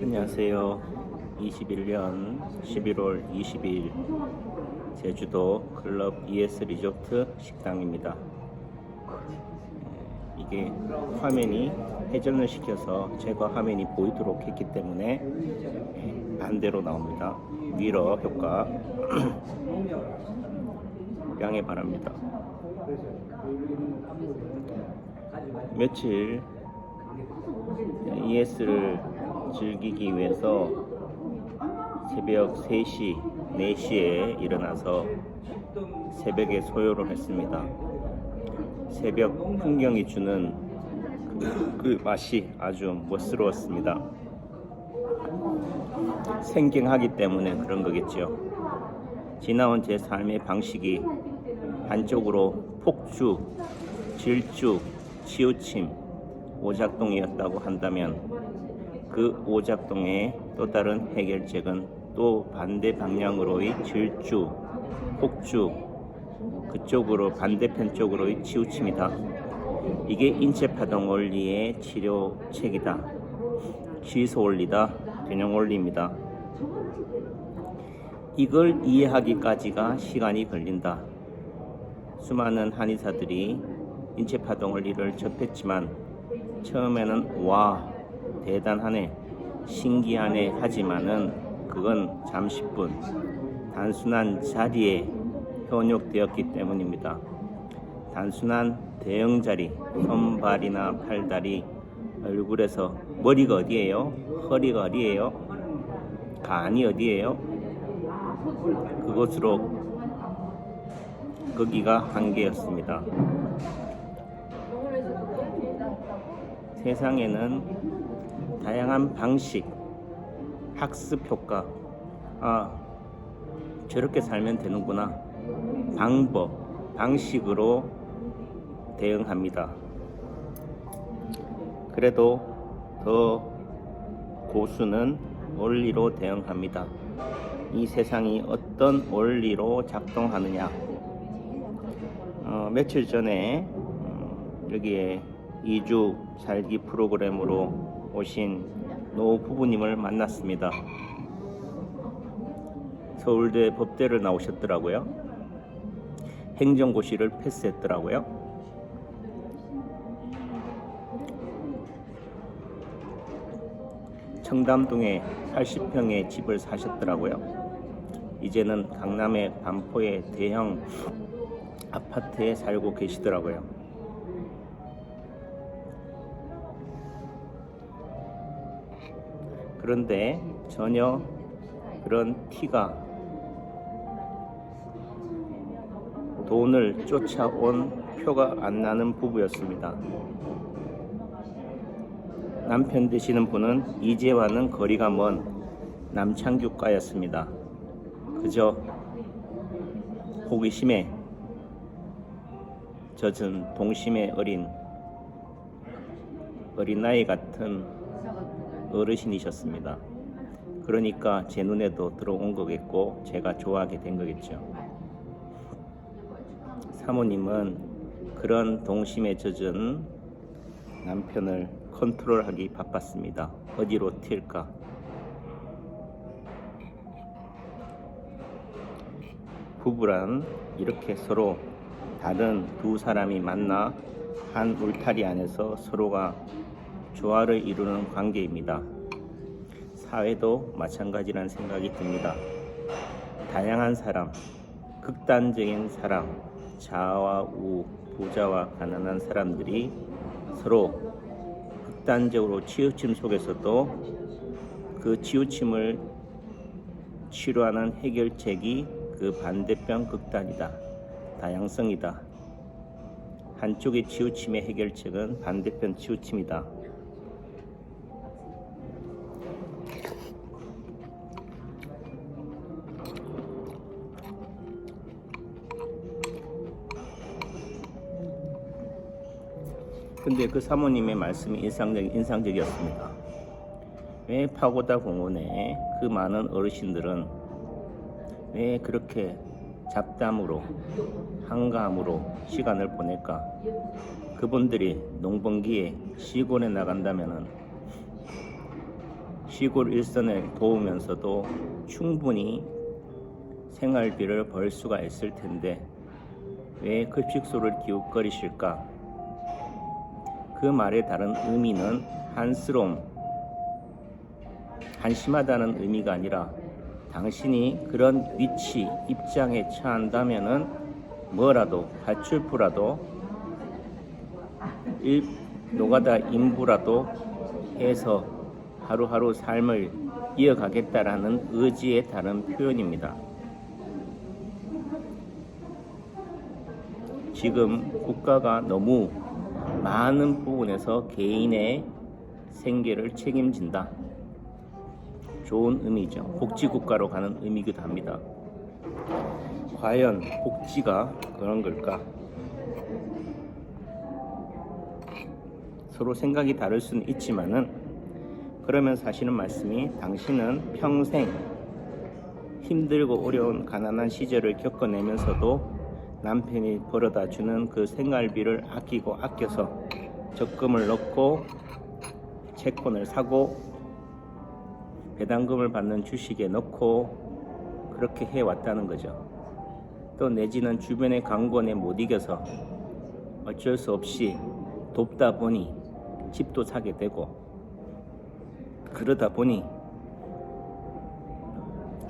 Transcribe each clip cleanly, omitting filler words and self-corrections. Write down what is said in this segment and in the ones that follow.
안녕하세요. 21년 11월 20일 제주도 클럽 ES 리조트 식당입니다. 이게 화면이 회전을 시켜서 제거 화면이 보이도록 했기 때문에 반대로 나옵니다. 미러 효과 양해 바랍니다. 며칠 ES를 즐기기 위해서 새벽 3시, 4시에 일어나서 새벽에 소요를 했습니다. 새벽 풍경이 주는 그 맛이 아주 멋스러웠습니다. 생경하기 때문에 그런 거겠죠. 지나온 제 삶의 방식이 한쪽으로 폭주, 질주, 치우침, 오작동이었다고 한다면 그 오작동의 또 다른 해결책은 또 반대 방향으로의 질주, 폭주, 그쪽으로 반대편 쪽으로의 치우침이다. 이게 인체파동 원리의 치료책이다. 시소 원리다. 균형 원리입니다. 이걸 이해하기까지가 시간이 걸린다. 수많은 한의사들이 인체파동 원리를 접했지만 처음에는 와 대단하네 신기하네 하지만은 그건 잠시뿐 단순한 자리에 현혹되었기 때문입니다. 단순한 대형자리, 손발이나 팔다리, 얼굴에서 머리가 어디예요? 허리가 어디예요? 간이 어디예요? 그것으로 거기가 한계였습니다. 세상에는 다양한 방식, 학습 효과, 저렇게 살면 되는구나, 방법, 방식으로 대응합니다. 그래도 더 고수는 원리로 대응합니다. 이 세상이 어떤 원리로 작동하느냐. 며칠 전에 여기에 2주 살기 프로그램으로 오신 노 부부님을 만났습니다. 서울대 법대를 나오셨더라고요. 행정고시를 패스했더라고요. 청담동에 80평의 집을 사셨더라고요. 이제는 강남의 반포의 대형 아파트에 살고 계시더라고요. 그런데 전혀 그런 티가 돈을 쫓아온 표가 안 나는 부부였습니다. 남편 되시는 분은 이제와는 거리가 먼 남창규과였습니다. 그저 호기심에 젖은 동심의 어린아이 같은 어르신이셨습니다. 그러니까 제 눈에도 들어온 거겠고 제가 좋아하게 된 거겠죠. 사모님은 그런 동심에 젖은 남편을 컨트롤하기 바빴습니다. 어디로 튈까? 부부란 이렇게 서로 다른 두 사람이 만나 한 울타리 안에서 서로가 조화를 이루는 관계입니다. 사회도 마찬가지라는 생각이 듭니다. 다양한 사람, 극단적인 사람, 좌와 우, 부자와 가난한 사람들이 서로 극단적으로 치우침 속에서도 그 치우침을 치료하는 해결책이 그 반대편 극단이다. 다양성이다. 한쪽의 치우침의 해결책은 반대편 치우침이다. 근데 그 사모님의 말씀이 인상적이었습니다. 왜 파고다 공원에 그 많은 어르신들은 왜 그렇게 잡담으로 한가함으로 시간을 보낼까? 그분들이 농번기에 시골에 나간다면은 시골 일선을 도우면서도 충분히 생활비를 벌 수가 있을 텐데 왜 급식소를 기웃거리실까? 그 말의 다른 의미는 한심하다는 의미가 아니라 당신이 그런 위치, 입장에 처한다면은 뭐라도 가출부라도 노가다 인부라도 해서 하루하루 삶을 이어가겠다라는 의지의 다른 표현입니다. 지금 국가가 너무 많은 부분에서 개인의 생계를 책임진다. 좋은 의미죠. 복지국가로 가는 의미기도 합니다. 과연 복지가 그런 걸까? 서로 생각이 다를 수는 있지만은 그러면서 하시는 말씀이 당신은 평생 힘들고 어려운 가난한 시절을 겪어내면서도 남편이 벌어다 주는 그 생활비를 아껴서 적금을 넣고 채권을 사고 배당금을 받는 주식에 넣고 그렇게 해왔다는 거죠. 또 내지는 주변의 강권에 못 이겨서 어쩔 수 없이 돕다 보니 집도 사게 되고 그러다 보니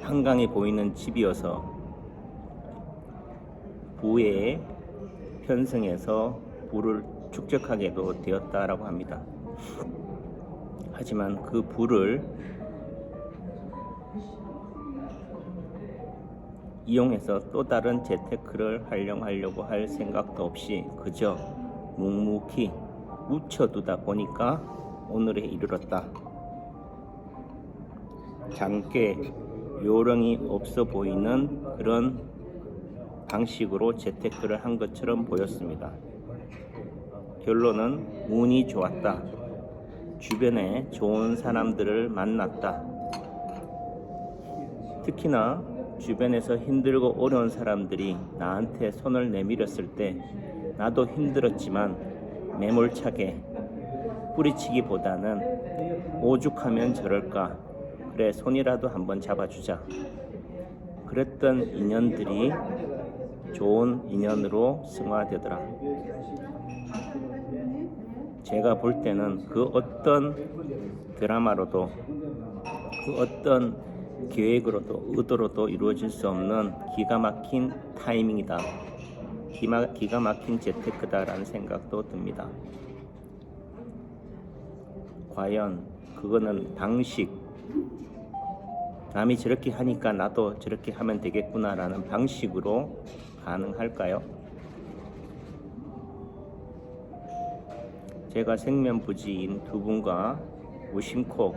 한강에 보이는 집이어서 부에 편승해서 부를 축적하게도 되었다라고 합니다. 하지만 그 부를 이용해서 또 다른 재테크를 활용하려고 할 생각도 없이 그저 묵묵히 묻혀두다 보니까 오늘에 이르렀다. 작게 요령이 없어 보이는 그런 방식으로 재테크를 한 것처럼 보였습니다. 결론은 운이 좋았다. 주변에 좋은 사람들을 만났다. 특히나 주변에서 힘들고 어려운 사람들이 나한테 손을 내밀었을 때 나도 힘들었지만 매몰차게 뿌리치기보다는 오죽하면 저럴까, 그래 손이라도 한번 잡아주자, 그랬던 인연들이 좋은 인연으로 승화되더라. 제가 볼 때는 그 어떤 드라마로도 그 어떤 계획으로도 의도로도 이루어질 수 없는 기가 막힌 타이밍이다. 기가 막힌 재테크다라는 생각도 듭니다. 과연 그거는 방식, 남이 저렇게 하니까 나도 저렇게 하면 되겠구나라는 방식으로 가능할까요? 제가 생면부지인 두 분과 무심코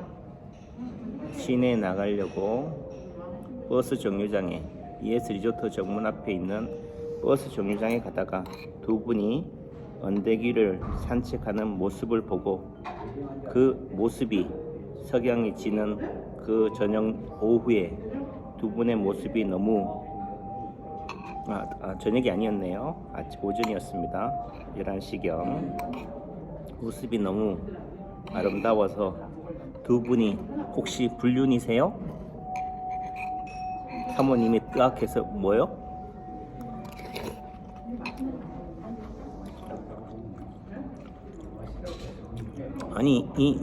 시내에 나가려고 버스 정류장에 ES 리조트 정문 앞에 있는 버스 정류장에 가다가 두 분이 언덕위를 산책하는 모습을 보고 그 모습이 석양이 지는 그 저녁 오후에 두 분의 모습이 너무 저녁이 아니었네요. 오전이었습니다. 11시경 모습이 너무 아름다워서 두 분이 혹시 불륜이세요? 사모님이 뜨악해서 뭐요? 아니 이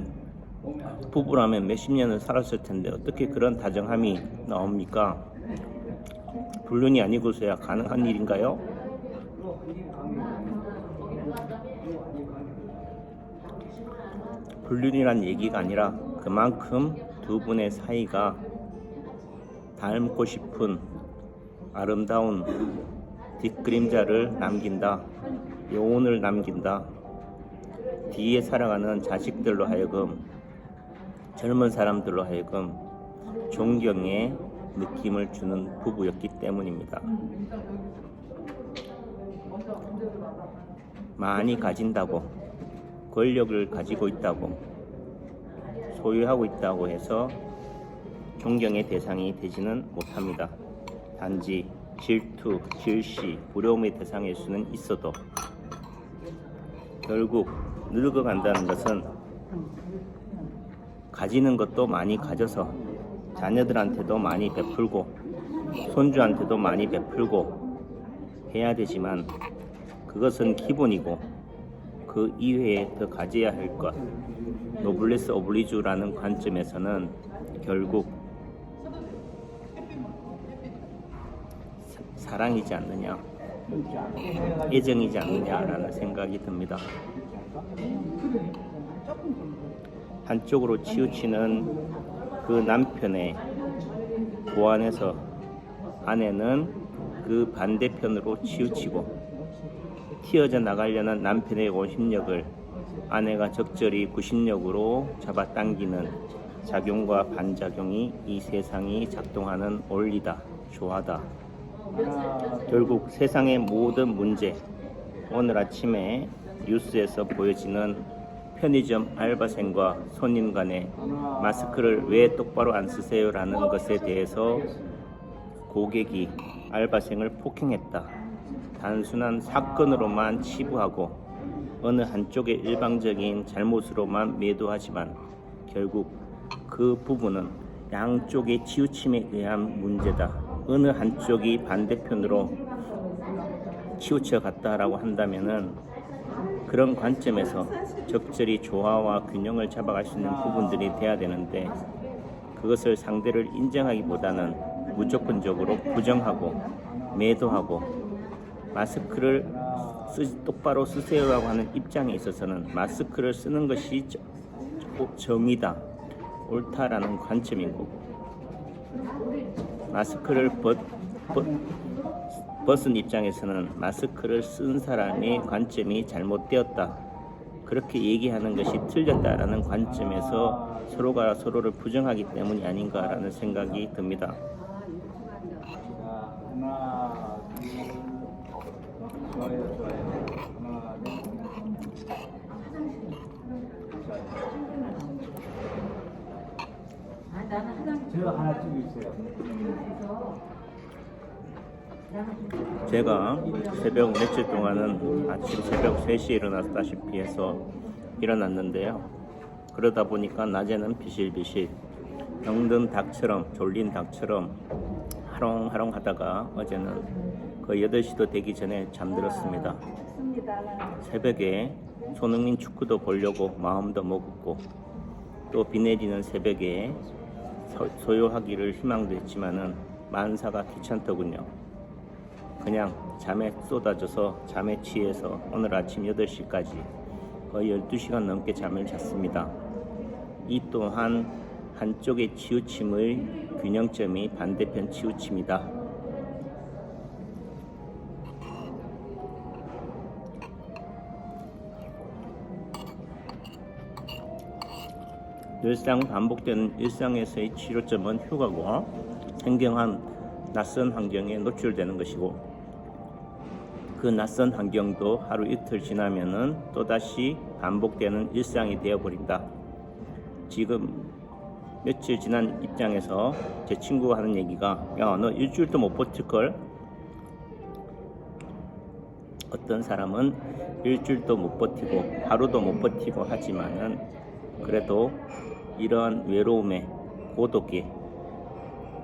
부부라면 몇십 년을 살았을 텐데 어떻게 그런 다정함이 나옵니까? 불륜이 아니고서야 가능한 일인가요? 불륜이란 얘기가 아니라 그만큼 두 분의 사이가 닮고 싶은 아름다운 뒷그림자를 남긴다, 여운을 남긴다. 뒤에 살아가는 자식들로 하여금, 젊은 사람들로 하여금 존경의 느낌을 주는 부부였기 때문입니다. 많이 가진다고, 권력을 가지고 있다고, 소유하고 있다고 해서 존경의 대상이 되지는 못합니다. 단지 질투, 질시, 부러움의 대상일 수는 있어도 결국 늙어간다는 것은 가지는 것도 많이 가져서 자녀들한테도 많이 베풀고 손주한테도 많이 베풀고 해야 되지만 그것은 기본이고 그 이외에 더 가져야 할 것, 노블레스 오블리주라는 관점에서는 결국 사랑이지 않느냐, 애정이지 않느냐라는 생각이 듭니다. 한쪽으로 치우치는 그 남편의 고안에서 아내는 그 반대편으로 치우치고 튀어져 나가려는 남편의 원심력을 아내가 적절히 구심력으로 잡아당기는 작용과 반작용이 이 세상이 작동하는 원리다, 조화다. 결국 세상의 모든 문제, 오늘 아침에 뉴스에서 보여지는 편의점 알바생과 손님 간의 마스크를 왜 똑바로 안 쓰세요라는 것에 대해서 고객이 알바생을 폭행했다. 단순한 사건으로만 치부하고 어느 한쪽의 일방적인 잘못으로만 매도하지만 결국 그 부분은 양쪽의 치우침에 의한 문제다. 어느 한쪽이 반대편으로 치우쳐 갔다라고 한다면은 그런 관점에서 적절히 조화와 균형을 잡아갈 수 있는 부분들이 돼야 되는데 그것을 상대를 인정하기보다는 무조건적으로 부정하고 매도하고 마스크를 똑바로 쓰세요라고 하는 입장에 있어서는 마스크를 쓰는 것이 정의다, 옳다라는 관점이고 마스크를 벗은 입장에서는 마스크를 쓴 사람의 관점이 잘못되었다, 그렇게 얘기하는 것이 틀렸다라는 관점에서 서로가 서로를 부정하기 때문이 아닌가라는 생각이 듭니다. 제가 하나 찍어주세요. 제가 새벽 며칠 동안은 아침 새벽 3시에 일어났다시피 해서 일어났는데요. 그러다 보니까 낮에는 비실비실 병든 닭처럼 졸린 닭처럼 하롱하롱 하다가 어제는 거의 8시도 되기 전에 잠들었습니다. 새벽에 손흥민 축구도 보려고 마음도 먹었고 또 비 내리는 새벽에 소요하기를 희망도 했지만은 만사가 귀찮더군요. 그냥 잠에 쏟아져서 잠에 취해서 오늘 아침 8시까지 거의 12시간 넘게 잠을 잤습니다. 이 또한 한쪽의 치우침의 균형점이 반대편 치우침이다. 늘상 반복되는 일상에서의 치료점은 휴가고 생경한 낯선 환경에 노출되는 것이고 그 낯선 환경도 하루 이틀 지나면은 또다시 반복되는 일상이 되어버린다. 지금 며칠 지난 입장에서 제 친구가 하는 얘기가 야, 너 일주일도 못 버틸걸? 어떤 사람은 일주일도 못 버티고 하루도 못 버티고 하지만은 그래도 이러한 외로움에 고독에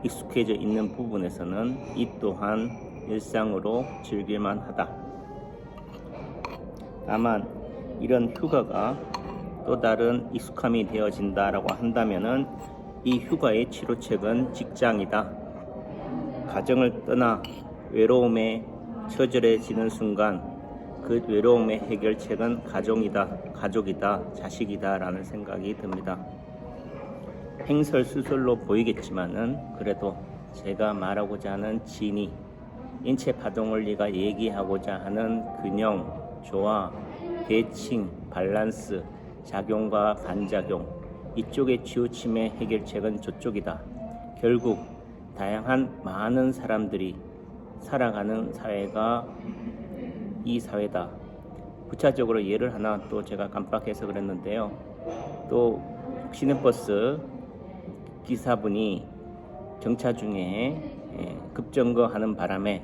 익숙해져 있는 부분에서는 이 또한 일상으로 즐길만 하다. 다만 이런 휴가가 또 다른 익숙함이 되어진다라고 한다면은 이 휴가의 치료책은 직장이다. 가정을 떠나 외로움에 처절해지는 순간 그 외로움의 해결책은 가족이다, 자식이다 라는 생각이 듭니다. 행설수설로 보이겠지만은 그래도 제가 말하고자 하는 진위, 인체 파동 원리가 얘기하고자 하는 균형, 조화, 대칭, 밸런스, 작용과 반작용, 이쪽의 치우침의 해결책은 저쪽이다. 결국 다양한 많은 사람들이 살아가는 사회가 이 사회다. 구체적으로 예를 하나 또 제가 깜빡해서 그랬는데요. 또 시내버스 기사분이 정차 중에 급정거하는 바람에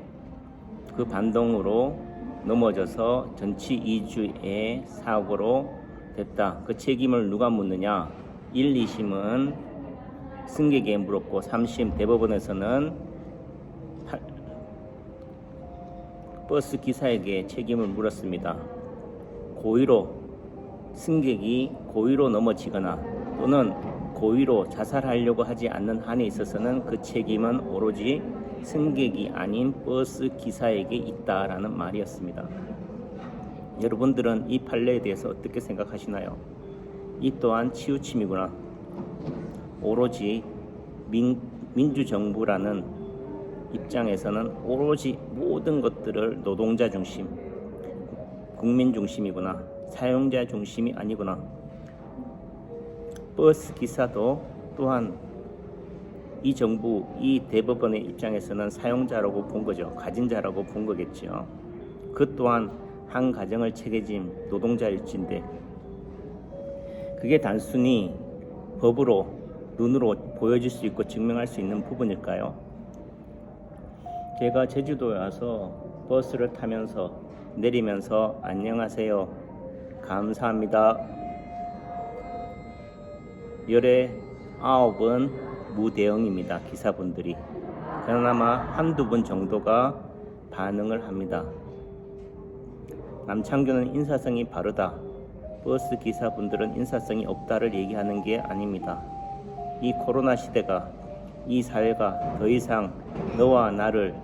그 반동으로 넘어져서 전치 2주의 사고로 됐다. 그 책임을 누가 묻느냐? 1, 2심은 승객에게 물었고 3심 대법원에서는 버스 기사에게 책임을 물었습니다. 고의로 승객이 고의로 넘어지거나 또는 고의로 자살하려고 하지 않는 한에 있어서는 그 책임은 오로지 승객이 아닌 버스 기사에게 있다라는 말이었습니다. 여러분들은 이 판례에 대해서 어떻게 생각하시나요? 이 또한 치우침이구나. 오로지 민주정부라는 입장에서는 오로지 모든 것들을 노동자 중심, 국민 중심이구나. 사용자 중심이 아니구나. 버스 기사도 또한 이 정부, 이 대법원의 입장에서는 사용자라고 본 거죠. 가진 자라고 본 거겠죠. 그 또한 한 가정을 책임진 노동자일진데 그게 단순히 법으로 눈으로 보여질 수 있고 증명할 수 있는 부분일까요? 제가 제주도에 와서 버스를 타면서 내리면서 안녕하세요, 감사합니다, 열에 9은 무대응입니다. 기사분들이. 그나마 한두 분 정도가 반응을 합니다. 남창규는 인사성이 바르다. 버스 기사분들은 인사성이 없다를 얘기하는 게 아닙니다. 이 코로나 시대가, 이 사회가 더 이상 너와 나를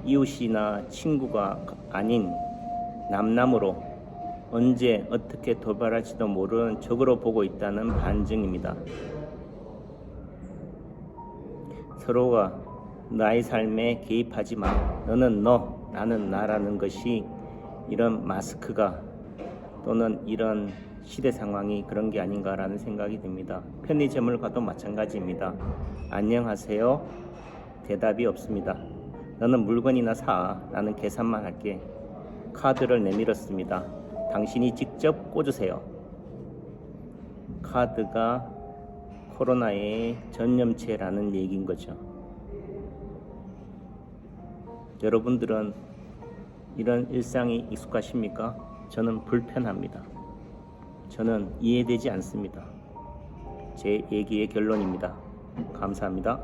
이웃이나 친구가 아닌 남남으로 언제 어떻게 도발할지도 모르는 적으로 보고 있다는 반증입니다. 서로가 나의 삶에 개입하지 마. 너는 너, 나는 나라는 것이 이런 마스크가 또는 이런 시대 상황이 그런 게 아닌가라는 생각이 듭니다. 편의점을 가도 마찬가지입니다. 안녕하세요. 대답이 없습니다. 너는 물건이나 사. 나는 계산만 할게. 카드를 내밀었습니다. 당신이 직접 꽂으세요. 카드가 코로나의 전염체라는 얘기인 거죠. 여러분들은 이런 일상이 익숙하십니까? 저는 불편합니다. 저는 이해되지 않습니다. 제 얘기의 결론입니다. 감사합니다.